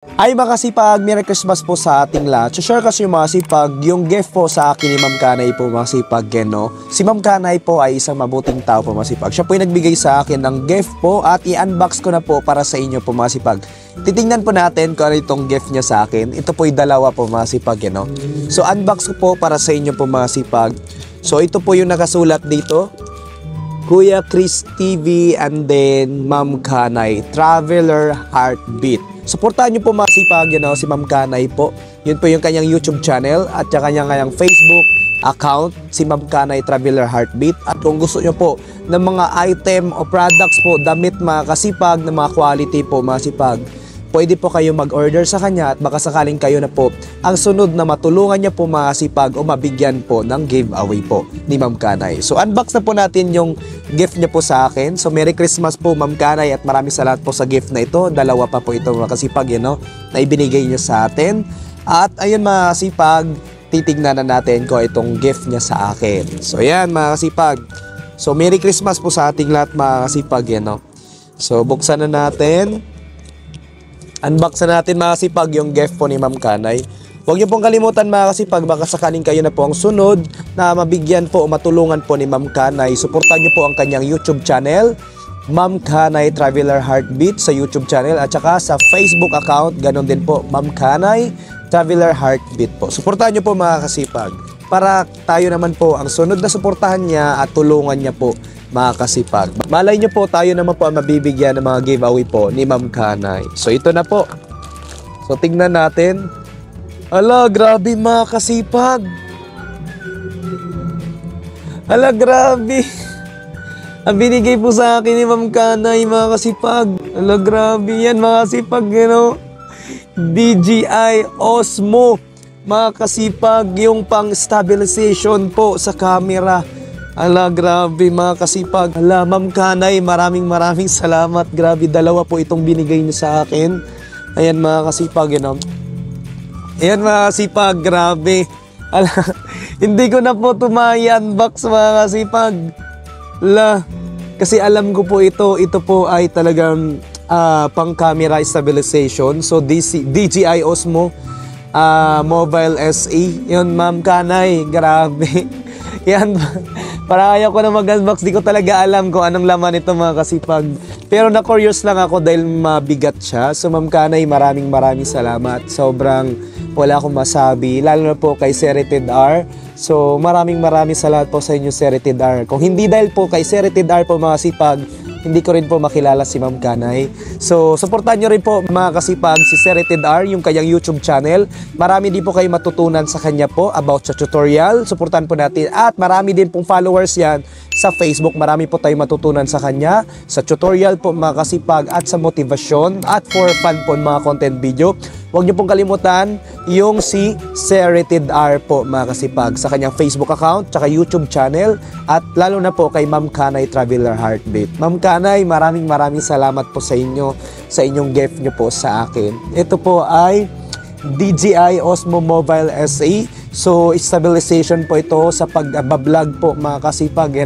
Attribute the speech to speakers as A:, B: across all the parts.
A: Ay mga kasipag, Merry Christmas po sa ating lahat. Share kasi yung mga kasipag, yung gift po sa akin ni Ma'am Kanay po mga kasipag, no? Si Ma'am Kanay po ay isang mabuting tao po mga kasipag. Siya po yung nagbigay sa akin ng gift po at i-unbox ko na po para sa inyo po mga kasipag. Titingnan po natin kung ano itong gift niya sa akin. Ito po yung dalawa po mga kasipag, no? So unbox ko po para sa inyo po mga kasipag. So ito po yung nakasulat dito. Kuya Chris TV and then Ma'am Kanay, Traveler Heartbeat. Suportahan niyo po mga kasipag, si Ma'am Kanay po. Yun po yung kanyang YouTube channel at kanyang Facebook account, si Ma'am Kanay Traveler Heartbeat. At kung gusto niyo po ng mga item o products po, damit mga kasipag, ng mga quality po mga kasipag, pwede po kayo mag-order sa kanya at baka sakaling kayo na po ang sunod na matulungan niya po mga kasipag o mabigyan po ng giveaway po ni Ma'am Kanay. So unbox na po natin yung gift niya po sa akin. So Merry Christmas po Ma'am Kanay at maraming salamat po sa gift na ito. Dalawa pa po ito mga kasipag na ibinigay niya sa atin. At ayun mga kasipag, titignan na natin ko itong gift niya sa akin. So yan mga kasipag. So Merry Christmas po sa ating lahat mga kasipag So buksan na natin. Unbox na natin mga kasipag yung gift po ni Ma'am Kanay. Huwag niyo pong kalimutan mga kasipag, baka sakaling kayo na po ang sunod na mabigyan po o matulungan po ni Ma'am Kanay. Suportahan niyo po ang kanyang YouTube channel, Ma'am Kanay Traveler Heartbeat sa YouTube channel at saka sa Facebook account, ganon din po, Ma'am Kanay Traveler Heartbeat po. Suportahan niyo po mga kasipag para tayo naman po ang sunod na suportahan niya at tulungan niya po mga kasipag. Malay nyo po, tayo naman po ang mabibigyan ng mga giveaway po ni Ma'am Kanay. So ito na po. So tingnan natin. Ala, grabe mga kasipag. Ala, grabe. Ang binigay po sa akin ni Ma'am Kanay mga kasipag. Ala, grabe yan mga kasipag. DJI Osmo. Mga kasipag, yung pang stabilization po sa camera. Ala, grabe mga kasipag. Ala, Ma'am Kanay, maraming salamat. Grabe, dalawa po itong binigay niyo sa akin. Ayan mga kasipag, Ayan mga kasipag, grabe. Ala, hindi ko na po unbox mga kasipag. Ala, kasi alam ko po ito po ay talagang pang camera stabilization. So DJI Osmo Mobile SE. Yun Ma'am Kanay, grabe. Yan, para ayaw ko na mag-unbox, di ko talaga alam kung anong laman ito mga kasipag. Pero na-curious lang ako dahil mabigat siya. So Ma'am Kanay, maraming salamat. Sobrang wala akong masabi, lalo na po kay Serited R. So maraming salamat po sa inyo Serited R. Kung hindi dahil po kay Serited R po mga kasipag, hindi ko rin po makilala si Ma'am Kanay. So, supportan nyo rin po mga kasipag si Serited R, yung kanyang YouTube channel. Marami din po kayo matutunan sa kanya po about sa tutorial. Supportan po natin. At marami din pong followers yan sa Facebook. Marami po tayo matutunan sa kanya. Sa tutorial po mga kasipag at sa motivasyon. At for fun po mga content video. Huwag nyo pong kalimutan yung si Serited R po mga kasipag sa kanyang Facebook account, tsaka YouTube channel, at lalo na po kay Ma'am Kanay Traveler Heartbeat. Ma'am Kanay, maraming salamat po sa inyo, sa inyong gift nyo po sa akin. Ito po ay DJI Osmo Mobile SE. So, stabilization po ito sa pag-vlog po mga kasipag,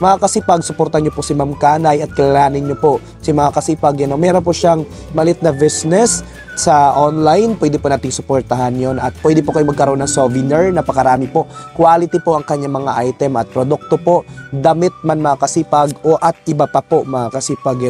A: Mga kasipag, suportan nyo po si Ma'am Kanay at kilalanin nyo po si mga kasipag. Meron po siyang malit na business sa online. Pwede po natin suportahan yon at pwede po kayo magkaroon ng souvenir. Napakarami po. Quality po ang kanyang mga item at produkto po. Damit man mga kasipag o at iba pa po mga kasipag.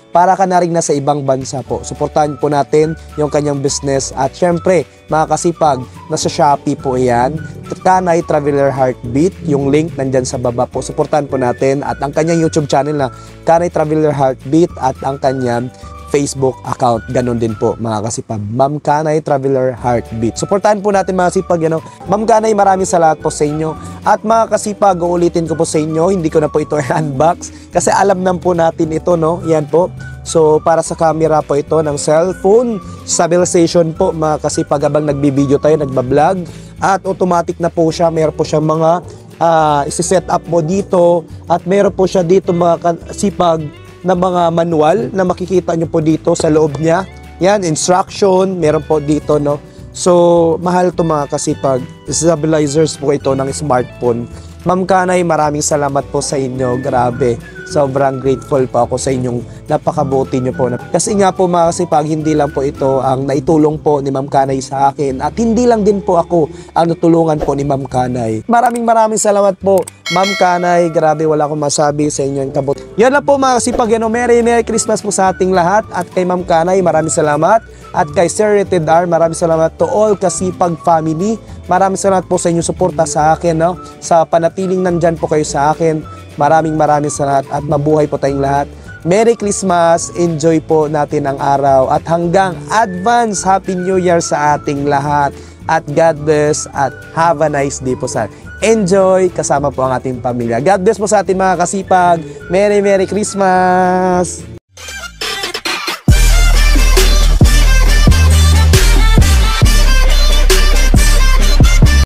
A: Para ka na rin nasa ibang bansa po. Suportahan po natin yung kanyang business. At syempre, mga kasipag, nasa Shopee po yan. Kanay Traveler Heartbeat. Yung link nandyan sa baba po. Suportahan po natin. At ang kanyang YouTube channel na Kanay Traveler Heartbeat at ang kanyang Facebook account. Ganon din po mga kasipag. Ma'am Kanay Traveler Heartbeat. Suportahan po natin mga kasipag. Ma'am Kanay, maraming salamat po sa inyo. At mga kasipag, uulitin ko po sa inyo. Hindi ko na po ito unbox. Kasi alam na po natin ito, Yan po. So, para sa camera po ito ng cellphone. Stabilization po mga kasipag habang nagbibideo tayo, nagbablog. At automatic na po siya. Meron po siya mga isi-set up mo dito. At meron po siya dito mga kasipag na mga manual na makikita nyo po dito sa loob niya. Yan, instruction, meron po dito, So, mahal to mga kasipag. Stabilizers po ito ng smartphone. Ma'am Kanay, maraming salamat po sa inyo. Grabe. sobrang grateful po ako sa inyong napakabuti nyo po. Kasi nga po mga kasipag, hindi lang po ito ang naitulong po ni Ma'am Kanay sa akin at hindi lang din po ako ang natulungan po ni Ma'am Kanay. Maraming salamat po Ma'am Kanay, grabe wala akong masabi sa inyo yung kabut. Yan lang po mga kasipag, Merry Christmas po sa ating lahat at kay Ma'am Kanay maraming salamat at kay Sir Rated R maraming salamat to all kasipag family. Maraming salamat po sa inyong suporta sa akin, no? Sa panatiling nandyan po kayo sa akin. Maraming salamat at mabuhay po tayong lahat. Merry Christmas, enjoy po natin ang araw at hanggang advance Happy New Year sa ating lahat at God bless at have a nice day po sa enjoy kasama po ang ating pamilya. God bless po sa ating mga kasipag. Merry Christmas!